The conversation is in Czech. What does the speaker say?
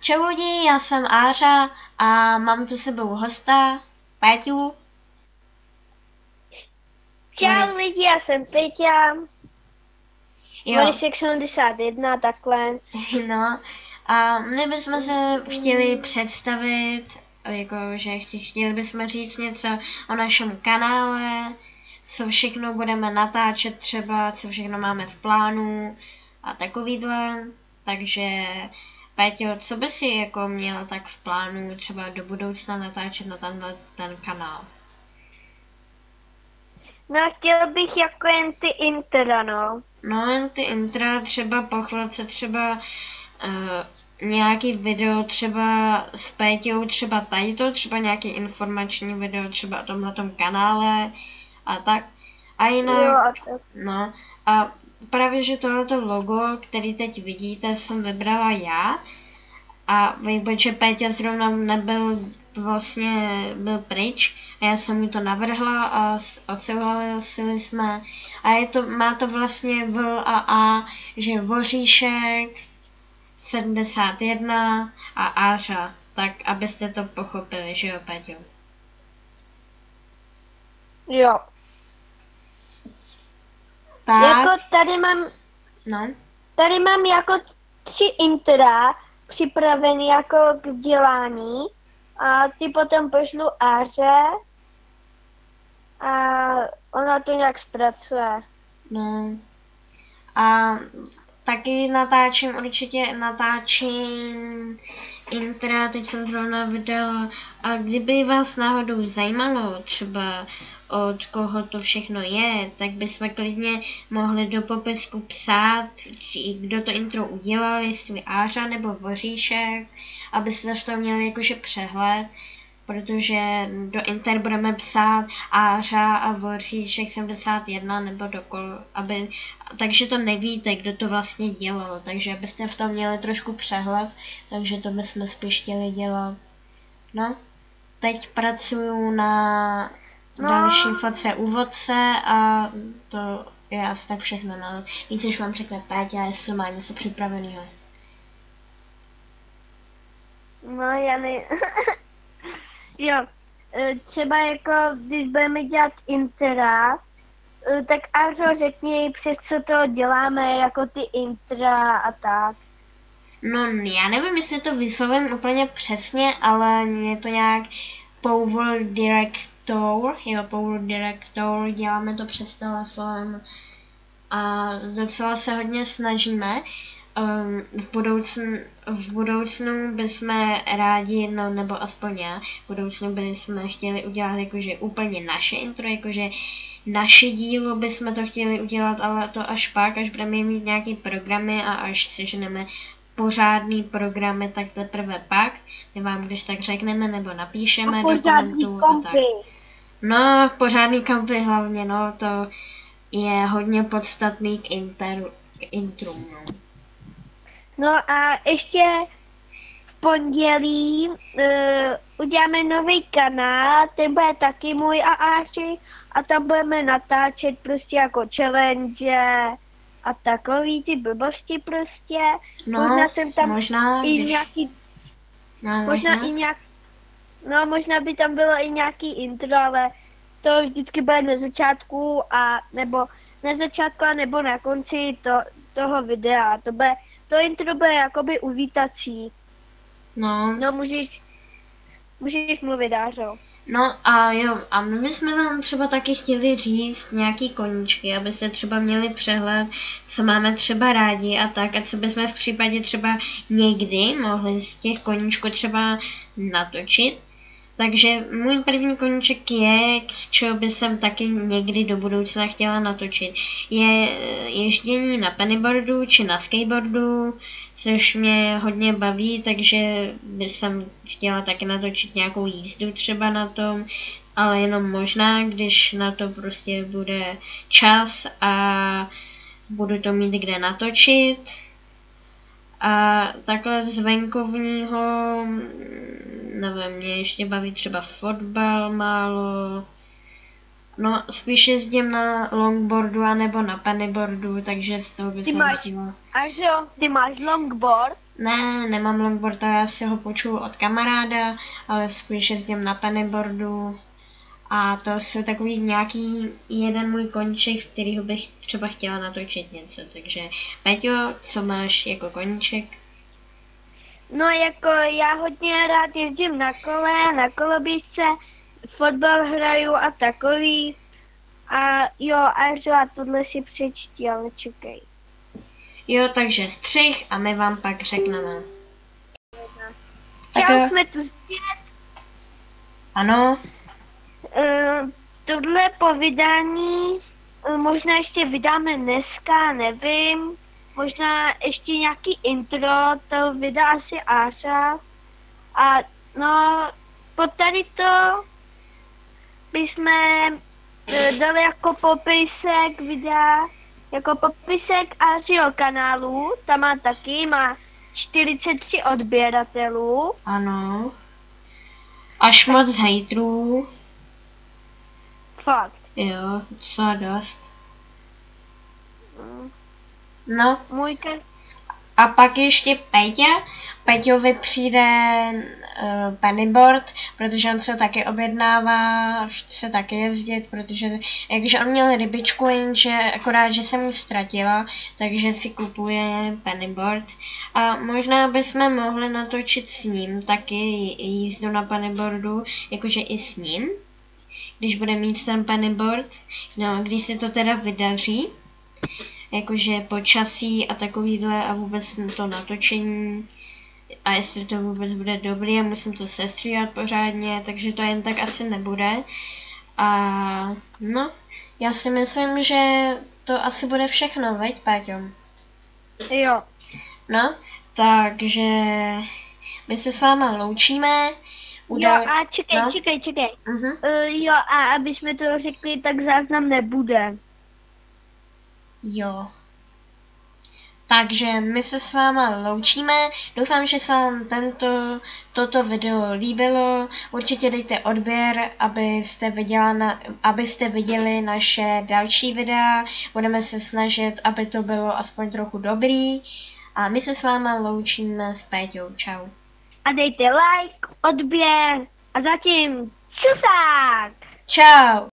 Čau lidi, já jsem Ářa a mám tu sebou hosta, Péťu. Čau lidi, já jsem Peťa, Jo, Morisek 71, takhle. no a my bychom se chtěli představit, jakože chtěli bychom říct něco o našem kanále, co všechno budeme natáčet třeba, co všechno máme v plánu a takovýhle, takže Péťo, co by si jako měl tak v plánu třeba do budoucna natáčet na ten kanál? No chtěl bych jako jen ty intra, no. No jen ty intra, třeba po chvilce třeba nějaký video třeba s Péťou, třeba tadyto, třeba nějaký informační video třeba o tomhletom kanále a tak. A jinak, Jo, a tak. no a právě, že tohleto logo, který teď vidíte, jsem vybrala já a protože Péťa zrovna nebyl byl pryč a já jsem mu to navrhla a odsouhlasili jsme a má to vlastně V a A, že Voříšek 71 a Ářa, tak abyste to pochopili, že jo, Péťo? Jo. Tak, Jako no, tady mám jako 3 intra připravený jako k vzdělání a ty potom pošlu Áře a ona to nějak zpracuje. no. A taky určitě natáčím intra, teď jsem zrovna vydala. A kdyby vás náhodou zajímalo třeba od koho to všechno je, tak bychom klidně mohli do popisku psát, kdo to intro udělal, jestli Ářa nebo Voříšek, abyste v tom měli jakože přehled, protože do inter budeme psát Ářa a Voříšek 71 nebo takže to nevíte, kdo to vlastně dělal, takže abyste v tom měli trošku přehled, takže to bychom spíš chtěli dělat. No, teď pracuju na další fotce u vodce a to je asi tak všechno, no. Víc než vám řekne Péťa, jestli má něco připraveného. No já ne... Jo, třeba jako když budeme dělat intra, tak Ářo řekni, přes co to děláme, jako ty intra a tak. No, já nevím, jestli to vyslovím úplně přesně, ale je to nějak Power Director, děláme to přes telefon a docela se hodně snažíme. V budoucnu bychom rádi, no nebo aspoň já, v budoucnu bychom chtěli udělat jakože úplně naše intro, jakože naše dílo bychom to chtěli udělat, ale to až pak, až budeme mít nějaký programy a až seženeme pořádný programy, tak teprve pak, my vám když tak řekneme nebo napíšeme do komentů a tak. No, pořádný kompy hlavně, no, to je hodně podstatný k intru, no. No a ještě v pondělí uděláme nový kanál, ten bude taky můj a Áři a tam budeme natáčet prostě jako challenge a takový ty blbosti prostě. No, možná jsem tam možná, i když... nějaký, No, možná by tam bylo i nějaký intro, ale to vždycky bude na začátku nebo na konci toho videa. To intro bude jakoby uvítací. No. No, můžeš mluvit, Ářo. No a jo, a my bychom tam třeba taky chtěli říct nějaký koníčky, abyste třeba měli přehled, co máme třeba rádi a tak, a co bychom v případě třeba někdy mohli z těch koníčků třeba natočit. Takže můj první koníček je, z čeho by jsem taky někdy do budoucna chtěla natočit, je ježdění na pennyboardu či na skateboardu, což mě hodně baví, takže bych chtěla taky natočit nějakou jízdu třeba na tom, ale jenom možná, když na to prostě bude čas a budu to mít kde natočit. A takhle z venkovního, nevím, mě ještě baví třeba fotbal málo. No, spíš jezdím na longboardu anebo na pennyboardu, takže z toho by jsem chtěla. Ářo, ty máš longboard? Ne, nemám longboard, já si ho půjčuju od kamaráda, ale spíš jezdím na pennyboardu. A to jsou takový nějaký jeden můj koníček, z kterého bych třeba chtěla natočit něco. Takže Peťo, co máš jako koníček? No jako já hodně rád jezdím na kole, na koloběžce, fotbal hraju a takový. A jo, a tohle si přečti, ale čekej. Jo, takže střih a my vám pak řekneme. Čau, jsme tu zpět. Ano. Tohle povídání možná ještě vydáme dneska, nevím. Možná ještě nějaký intro, to vydá asi Áša. A no, po tady to bychom dali jako popisek videa, jako popisek Ášiho kanálu, tam má taky, má 43 odběratelů. Ano. Až moc hejtrů. Fakt. Jo, docela dost. No. A pak ještě Peťovi přijde pennyboard, protože on se ho taky objednává, chce taky jezdit, protože jakže on měl rybičku, jenže akorát, že se mu ztratila, takže si kupuje pennyboard. A možná bychom mohli natočit s ním taky jízdu na pennyboardu, jakože i s ním, když bude mít ten pennyboard, no, když se to teda vydaří. Jakože počasí a takovýhle a vůbec to natočení a jestli to vůbec bude dobrý a musím to sestříhat pořádně, takže to jen tak asi nebude. A no, já si myslím, že to asi bude všechno, veď, Páťo? Jo. No, takže my se s váma loučíme. Jo, a čekej. Jo, a aby jsme to řekli, tak záznam nebude. Jo. Takže my se s váma loučíme. Doufám, že se vám toto video líbilo. Určitě dejte odběr, abyste viděli naše další videa. Budeme se snažit, aby to bylo aspoň trochu dobrý. A my se s váma loučíme s Péťou. Čau. A dejte like, odběr a zatím čusák! Čau.